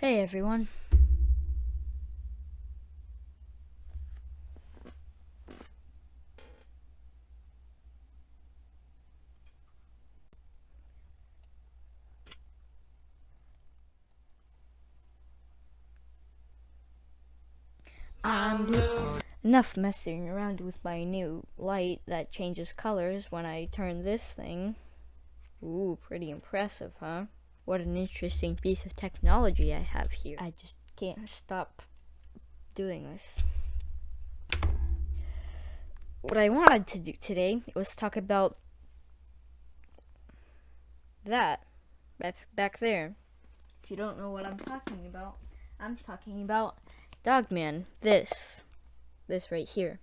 Hey everyone. I'm blue. Enough messing around with my new light that changes colors when I turn this thing. Ooh, pretty impressive, huh? What an interesting piece of technology I have here. I just can't stop doing this. What I wanted to do today was talk about that back there. If you don't know what I'm talking about Dogman. This right here.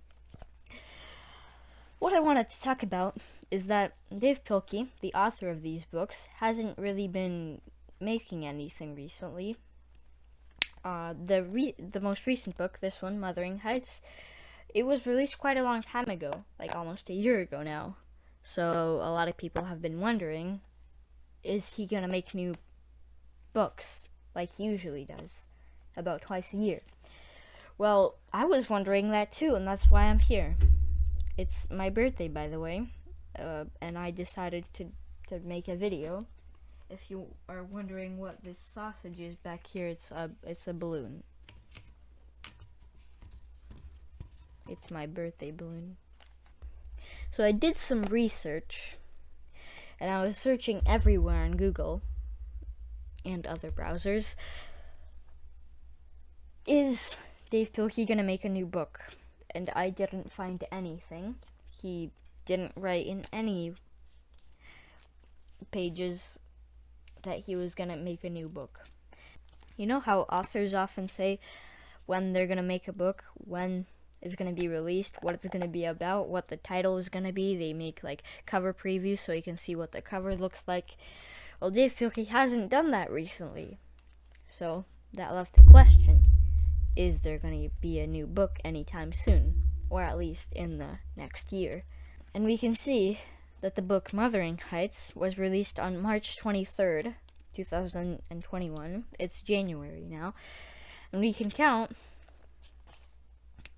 What I wanted to talk about is that Dav Pilkey, the author of these books, hasn't really been making anything recently. The most recent book, this one, Mothering Heights, it was released quite a long time ago, like almost a year ago now. So a lot of people have been wondering, is he gonna make new books like he usually does, about twice a year? Well, I was wondering that too, and that's why I'm here. It's my birthday, by the way, and I decided to make a video. If you are wondering what this sausage is back here, it's a balloon. It's my birthday balloon. So I did some research, and I was searching everywhere on Google and other browsers. Is Dav Pilkey gonna make a new book? And I didn't find anything. He didn't write in any pages that he was gonna make a new book. You know how authors often say when they're gonna make a book, when it's gonna be released, what it's gonna be about, what the title is gonna be. They make like cover previews so you can see what the cover looks like. Well, Dav Pilkey hasn't done that recently. So that left the question, is there going to be a new book anytime soon, or at least in the next year? And we can see that the book Mothering Heights was released on March 23rd, 2021. It's January now, and we can count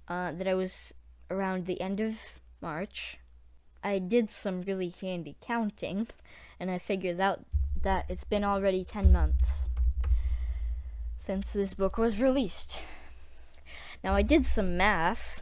that it was around the end of March. I did some really handy counting, and I figured out that it's been already 10 months since this book was released. Now, I did some math,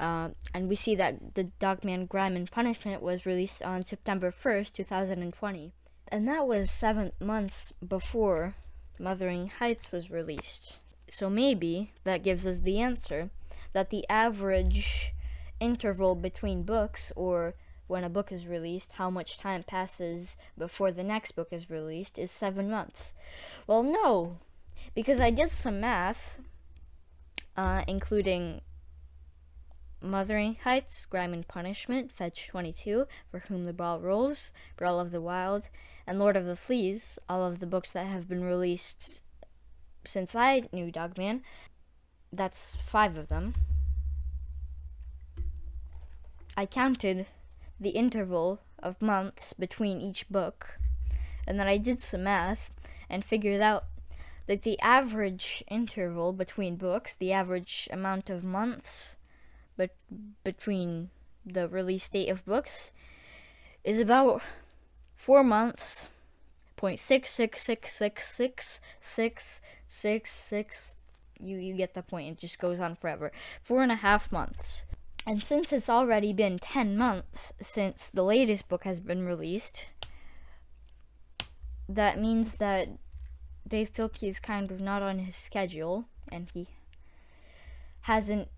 and we see that the Dogman Grime and Punishment was released on September 1st, 2020. And that was 7 months before Mothering Heights was released. So maybe that gives us the answer that the average interval between books, or when a book is released, how much time passes before the next book is released, is 7 months. Well, no, because I did some math, including Mothering Heights, Grime and Punishment, Fetch 22, For Whom the Ball Rolls, Brawl of the Wild, and Lord of the Fleas, all of the books that have been released since I knew Dogman. That's 5 of them. I counted the interval of months between each book, and then I did some math and figured out that the average interval between books, the average amount of months between the release date of books, is about 4 months, 0.666666666. You get the point. It just goes on forever. 4.5 months. And since it's already been 10 months since the latest book has been released, that means that Dav Pilkey is kind of not on his schedule, and he hasn't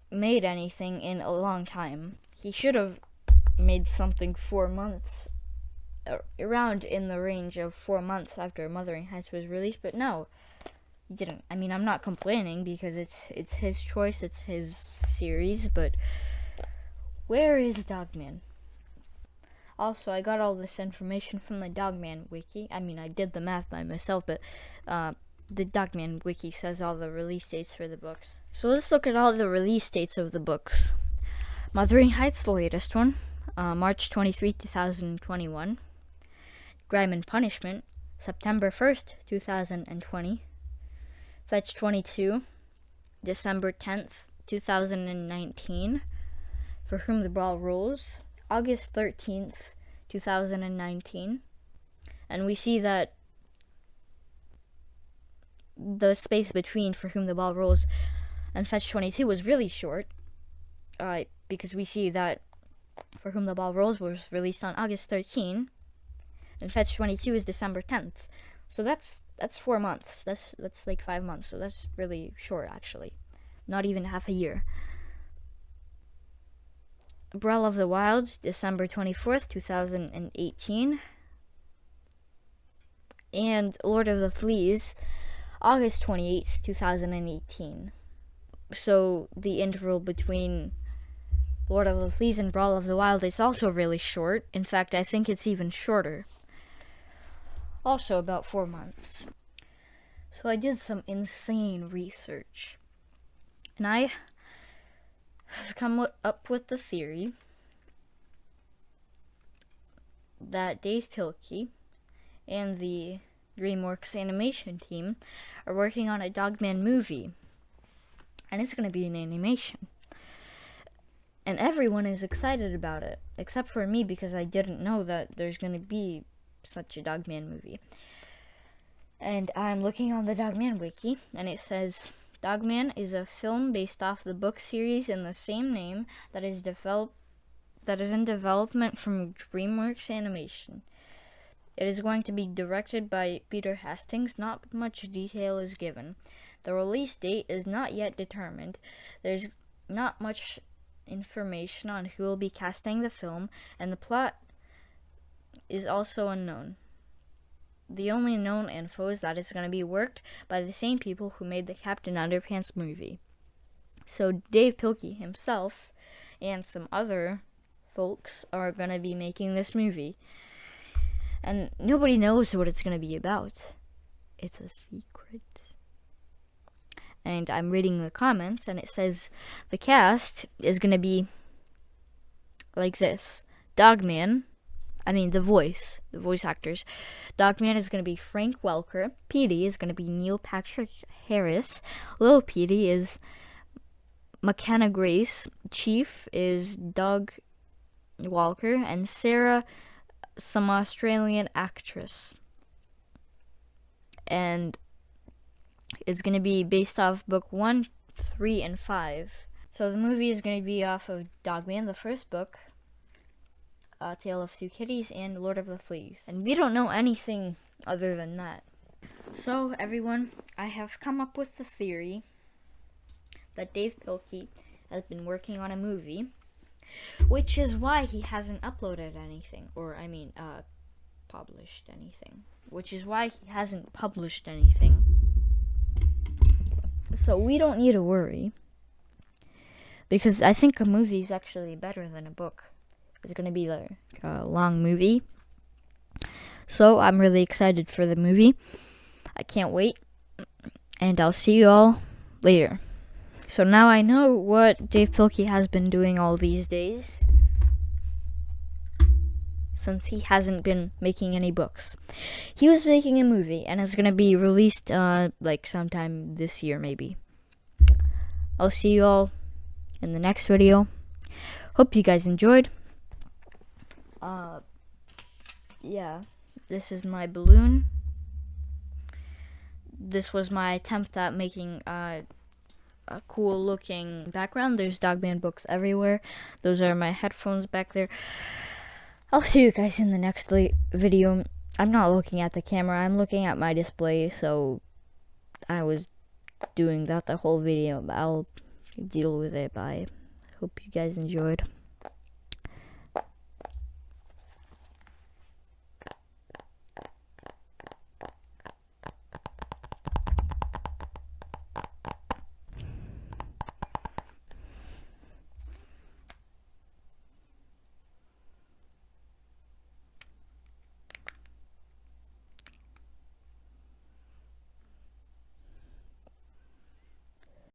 made anything in a long time. He should have made something 4 months, around in the range of 4 months after Mothering Heights was released, but no, he didn't. I mean, I'm not complaining because it's his choice, it's his series, but where is Dogman? Also, I got all this information from the Dogman Wiki. I mean, I did the math by myself, but the Dogman Wiki says all the release dates for the books. So let's look at all the release dates of the books. Mothering Heights, the latest one, March 23, 2021. Grime and Punishment, September 1st, 2020. Fetch 22, December 10th, 2019. For Whom the Ball Rolls, August 13th, 2019. And we see that the space between For Whom the Ball Rolls and Fetch 22 was really short, because we see that For Whom the Ball Rolls was released on August 13th, and Fetch 22 is December 10th. So that's 4 months. That's like 5 months. So that's really short, actually. Not even half a year. Breath of the Wild, December 24th, 2018. And Lord of the Fleas, August 28th, 2018. So the interval between Lord of the Fleas and Brawl of the Wild is also really short. In fact, I think it's even shorter. Also about 4 months. So I did some insane research. And I have come up with the theory that Dav Pilkey and the DreamWorks animation team are working on a Dogman movie. And it's going to be an animation. And everyone is excited about it, except for me, because I didn't know that there's going to be such a Dogman movie. And I'm looking on the Dogman wiki, and it says Dogman is a film based off the book series in the same name that is in development from DreamWorks Animation. It is going to be directed by Peter Hastings. Not much detail is given. The release date is not yet determined. There's not much information on who will be casting the film, and the plot is also unknown. The only known info is that it's going to be worked by the same people who made the Captain Underpants movie. So Dav Pilkey himself and some other folks are going to be making this movie. And nobody knows what it's going to be about. It's a secret. And I'm reading the comments, and it says the cast is going to be like this. The voice actors. Dogman is going to be Frank Welker. Petey is going to be Neil Patrick Harris. Lil Petey is McKenna Grace. Chief is Doug Walker. And Sarah, some Australian actress. And it's going to be based off book 1, 3, and 5. So the movie is going to be off of Dogman, the first book, Tale of Two Kitties, and Lord of the Fleas. And we don't know anything other than that. So, everyone, I have come up with the theory that Dav Pilkey has been working on a movie, which is why he hasn't uploaded anything, published anything. Which is why he hasn't published anything. So we don't need to worry, because I think a movie is actually better than a book. It's going to be like a long movie. So I'm really excited for the movie. I can't wait. And I'll see you all later. So now I know what Dav Pilkey has been doing all these days, since he hasn't been making any books. He was making a movie, and it's going to be released sometime this year, maybe. I'll see you all in the next video. Hope you guys enjoyed. This is my balloon. This was my attempt at making a cool looking background. There's Dogman books everywhere. Those are my headphones back there. I'll see you guys in the next video. I'm not looking at the camera, I'm looking at my display, so I was doing that the whole video, but I'll deal with it. Bye. Hope you guys enjoyed.